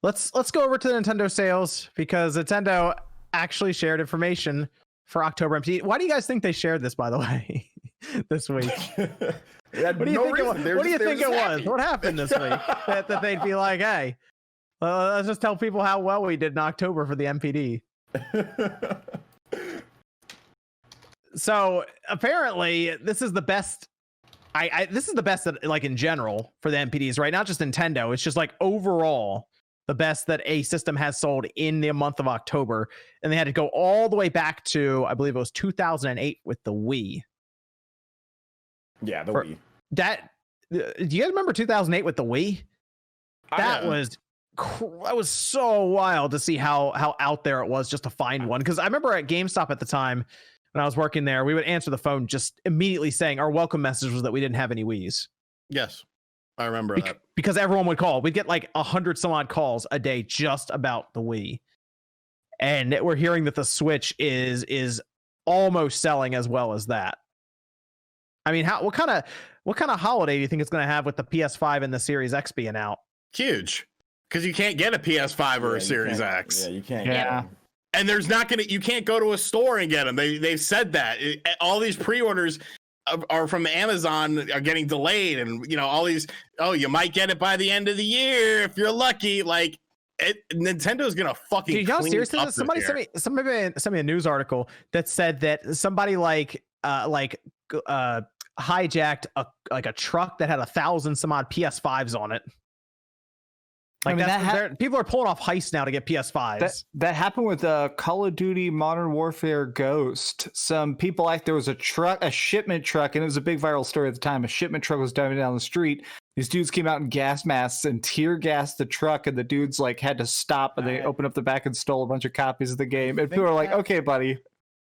let's go over to the Nintendo sales because Nintendo actually shared information for October MPD. Why do you guys think they shared this, by the way, this week? What do you think it was? What do you think it was? What happened this week that they'd be like, hey, let's just tell people how well we did in October for the MPD. So apparently this is the best. This is the best that, like, in general for the MPDs, right? Not just Nintendo. It's just like overall the best that a system has sold in the month of October. And they had to go all the way back to, I believe it was 2008 with the Wii. Yeah, the Wii. Do you guys remember 2008 with the Wii? That was so wild to see how out there it was just to find one. Because I remember at GameStop at the time when I was working there, we would answer the phone just immediately saying our welcome message was that we didn't have any Wiis. Yes, I remember that. Because everyone would call. We'd get like 100 some odd calls a day just about the Wii. And we're hearing that the Switch is almost selling as well as that. I mean, what kind of holiday do you think it's going to have with the PS5 and the Series X being out? Huge, because you can't get a PS5 or a Series X. Yeah, you can't. Yeah. And there's not gonna. You can't go to a store and get them. They've said that all these pre-orders are from Amazon are getting delayed, and all these. Oh, you might get it by the end of the year if you're lucky. Like Nintendo's gonna fucking. Dude, y'all seriously? Somebody sent me a news article that said that somebody hijacked a truck that had 1,000 some odd PS5s on it. Like, I mean, people are pulling off heists now to get PS5s. That happened with Call of Duty Modern Warfare Ghost. Some people there was a shipment truck, and it was a big viral story at the time. A shipment truck was driving down the street. These dudes came out in gas masks and tear gassed the truck, and the dudes had to stop, and they opened up the back and stole a bunch of copies of the game. And people were like, "Okay, buddy,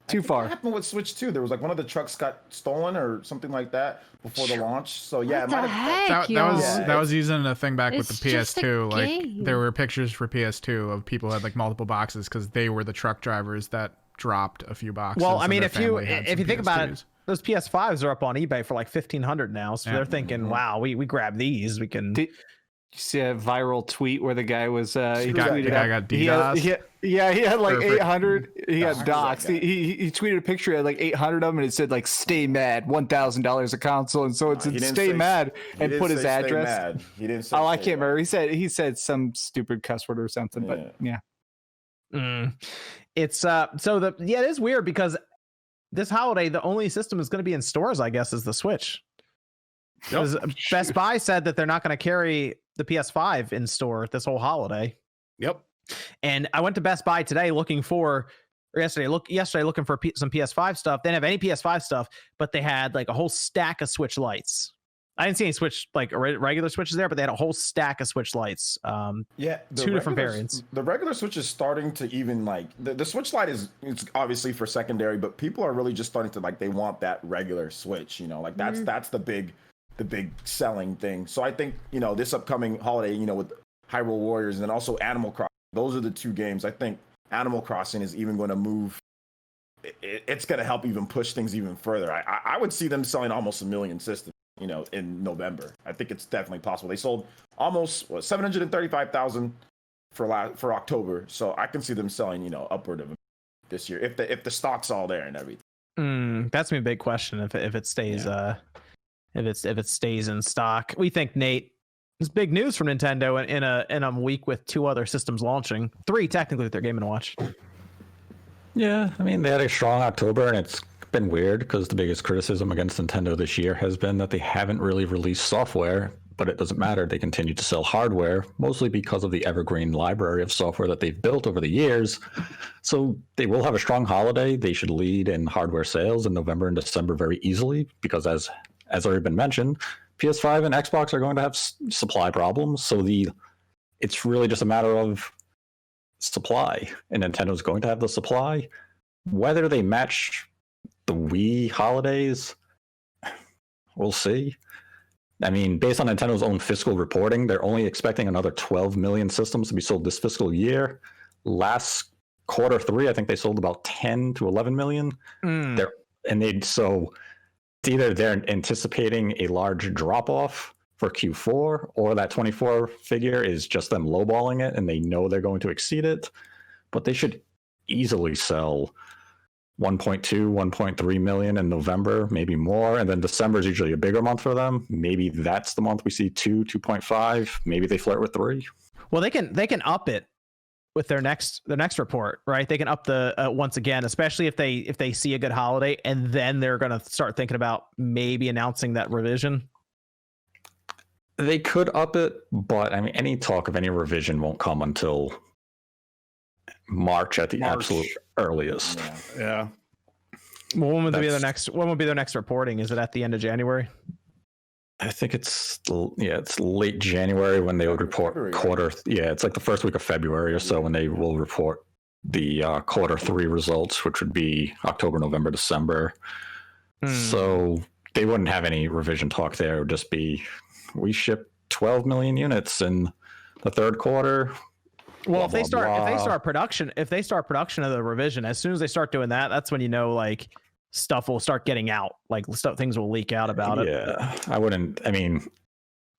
too far." What happened with Switch 2? There was one of the trucks got stolen or something like that before the launch. So yeah, that was using a thing back with the PS2. Like there were pictures for PS2 of people who had multiple boxes because they were the truck drivers that dropped a few boxes. Well, I mean, if you think about it, those PS5s are up on eBay for $1,500 now. So they're thinking, wow, we grab these, we can. You see a viral tweet where the guy was got DDoS. He had 800. He got doxxed. He tweeted a picture of 800 of them, and it said "Stay mad, $1,000 a console." And so it said "Stay mad" and put his address. He didn't say. Oh, I can't remember. He said some stupid cuss word or something. But yeah. It's it is weird because this holiday the only system is going to be in stores, I guess, is the Switch. Because Best Buy said that they're not going to carry the PS5 in store this whole holiday. Yep. And I went to Best Buy today looking for some PS5 stuff. They didn't have any PS5 stuff, but they had a whole stack of Switch lights. I didn't see any Switch regular Switches there, but they had a whole stack of Switch lights. Two different variants. The regular Switch is starting to even the Switch Lite it's obviously for secondary, but people are really just starting to they want that regular Switch. That's the big selling thing. So I think this upcoming holiday, with Hyrule Warriors and then also Animal Crossing, those are the two games. I think Animal Crossing is even going to move. It's going to help even push things even further. I would see them selling almost 1 million systems, in November. I think it's definitely possible. They sold almost 735,000 for October, so I can see them selling upward of this year if the stock's all there and everything. That's a big question if it stays. If it stays in stock. We think, Nate, it's big news for Nintendo in a week with 2 other systems launching. 3 technically with their Game & Watch. Yeah, I mean, they had a strong October, and it's been weird because the biggest criticism against Nintendo this year has been that they haven't really released software, but it doesn't matter. They continue to sell hardware, mostly because of the evergreen library of software that they've built over the years. So they will have a strong holiday. They should lead in hardware sales in November and December very easily because as already been mentioned, PS5 and Xbox are going to have supply problems. So it's really just a matter of supply, and Nintendo's going to have the supply. Whether they match the Wii holidays, we'll see. I mean, based on Nintendo's own fiscal reporting, they're only expecting another 12 million systems to be sold this fiscal year. Last quarter 3, I think they sold about 10 to 11 million. So it's either they're anticipating a large drop-off for Q4, or that 24 figure is just them lowballing it and they know they're going to exceed it. But they should easily sell 1.2, 1.3 million in November, maybe more. And then December is usually a bigger month for them. Maybe that's the month we see 2.5. Maybe they flirt with 3. Well, they can up it with their next report, right? They can up the once again, especially if they see a good holiday, and then they're going to start thinking about maybe announcing that revision. They could up it, but I mean, any talk of any revision won't come until March at the absolute earliest. Yeah. Well, when would be their next reporting? Is it at the end of January? I think it's late January when they would report February, quarter. right? Yeah, it's like the first week of February or so when they will report the quarter 3 results, which would be October, November, December. So they wouldn't have any revision talk there. It would just be, we shipped 12 million units in the third quarter. Well, if they start production of the revision, as soon as they start doing that, that's when like stuff will start getting out, like things will leak out about it. Yeah, I wouldn't. I mean,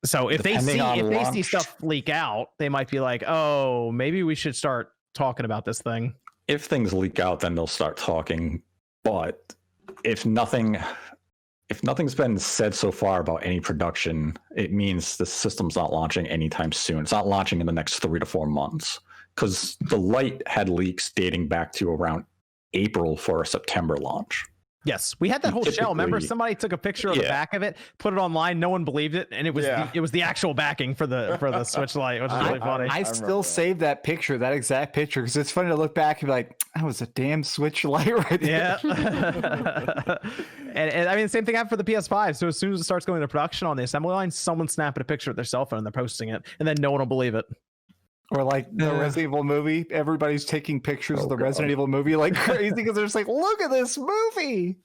so if they see stuff leak out, they might be like, oh, maybe we should start talking about this thing. If things leak out, then they'll start talking. But if nothing's been said so far about any production, it means the system's not launching anytime soon. It's not launching in the next 3 to 4 months, because the Lite had leaks dating back to around April for a September launch. Yes, we had that whole shell. Remember, somebody took a picture of the back of it, put it online. No one believed it, and it was the actual backing for the Switch Lite, which is really funny. I still save that picture, that exact picture, because it's funny to look back and be like, that was a damn Switch Lite right there. Yeah. and I mean, the same thing happened for the PS5. So as soon as it starts going into production on the assembly line, someone's snapping a picture with their cell phone and they're posting it, and then no one will believe it. Or like the Resident Evil movie, everybody's taking pictures of the Resident Evil movie like crazy because they're just like, look at this movie.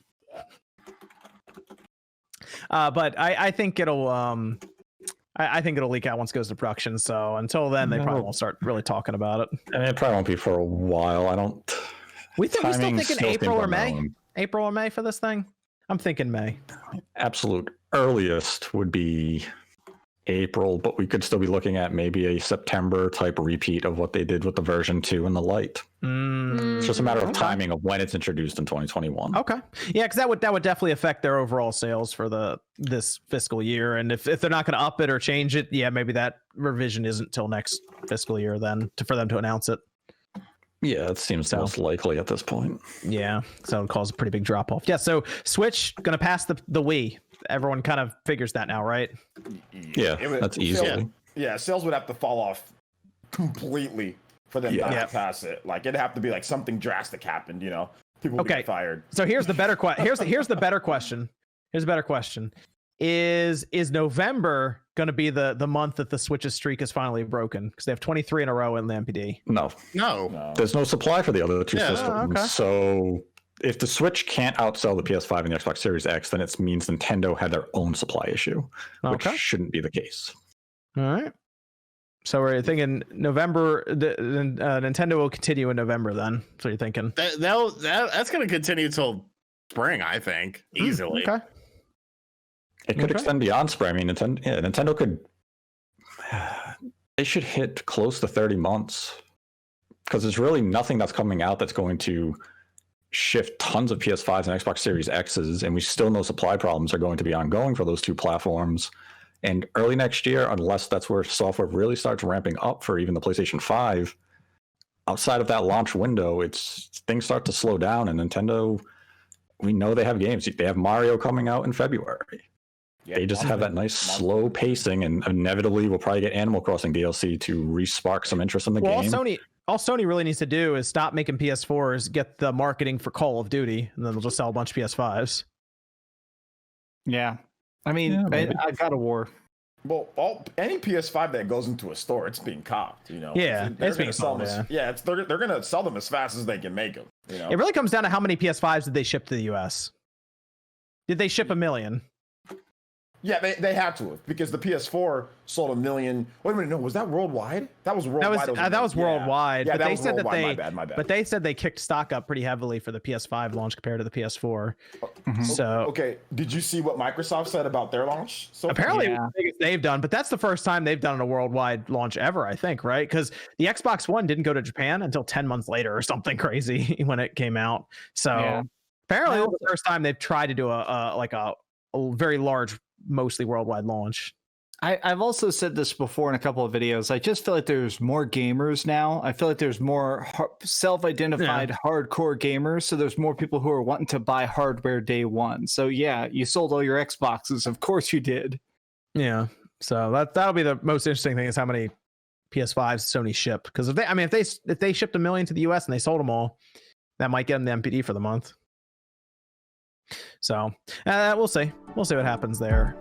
But I think it'll I think it'll leak out once it goes to production. So until then, they probably won't start really talking about it. I mean, it probably won't be for a while. We still thinking April or May? April or May for this thing? I'm thinking May. Absolute earliest would be April, but we could still be looking at maybe a September type repeat of what they did with the version 2 and the Lite. It's just a matter of timing of when it's introduced in 2021. Okay, yeah, because that would definitely affect their overall sales for this fiscal year. And if they're not going to up it or change it, yeah, maybe that revision isn't till next fiscal year then for them to announce it. Yeah, it seems most likely at this point. Yeah, so it'll cause a pretty big drop off. Yeah, so Switch gonna pass the Wii. Everyone kind of figures that now, right? Yeah, that's easily. Sales would have to fall off completely for them not to pass it. Like it'd have to be like something drastic happened, people would get fired. So here's the better question. Here's the better question. Here's a better question. Is November going to be the month that the Switch's streak is finally broken? Because they have 23 in a row in the MPD. No. There's no supply for the other two systems. Okay. So if the Switch can't outsell the PS5 and the Xbox Series X, then it means Nintendo had their own supply issue, which shouldn't be the case. All right. So we're thinking November. Nintendo will continue in November. Then, so you're thinking that's going to continue till spring, I think, easily. Okay. It could extend beyond spring. I mean, Nintendo could. They should hit close to 30 months because there's really nothing that's coming out that's going to shift tons of PS5s and Xbox Series X's, and we still know supply problems are going to be ongoing for those two platforms. And early next year, unless that's where software really starts ramping up for even the PlayStation 5, outside of that launch window, things start to slow down. And Nintendo, we know they have games. They have Mario coming out in February. They just have that nice slow pacing, and inevitably we'll probably get Animal Crossing DLC to re-spark some interest in the game. All Sony really needs to do is stop making PS4s, get the marketing for Call of Duty, and then they'll just sell a bunch of PS5s. Yeah. I mean, I got a war. Well, any PS5 that goes into a store, it's being copped, Yeah, it's being sold. They're going to sell them as fast as they can make them. It really comes down to how many PS5s did they ship to the US? Did they ship 1 million? Yeah, they had to have, because the PS4 sold 1 million. Wait a minute, no, was that worldwide? That was worldwide. That was worldwide. Yeah, but that they was said worldwide. that they, my bad. But they said they kicked stock up pretty heavily for the PS5 launch compared to the PS4. So okay, did you see what Microsoft said about their launch? So apparently, the biggest they've done, but that's the first time they've done a worldwide launch ever, I think, right? Because the Xbox One didn't go to Japan until 10 months later or something crazy when it came out. So apparently, it's the first time they've tried to do a very large, mostly worldwide launch. I've also said this before in a couple of videos. I just feel like there's more gamers now. I feel like there's more self-identified hardcore gamers. So there's more people who are wanting to buy hardware day one. So yeah, you sold all your Xboxes. Of course you did. Yeah. So that'll be the most interesting thing, is how many PS5s Sony ship. Because if they shipped 1 million to the US and they sold them all, that might get them the MPD for the month. So we'll see. We'll see what happens there.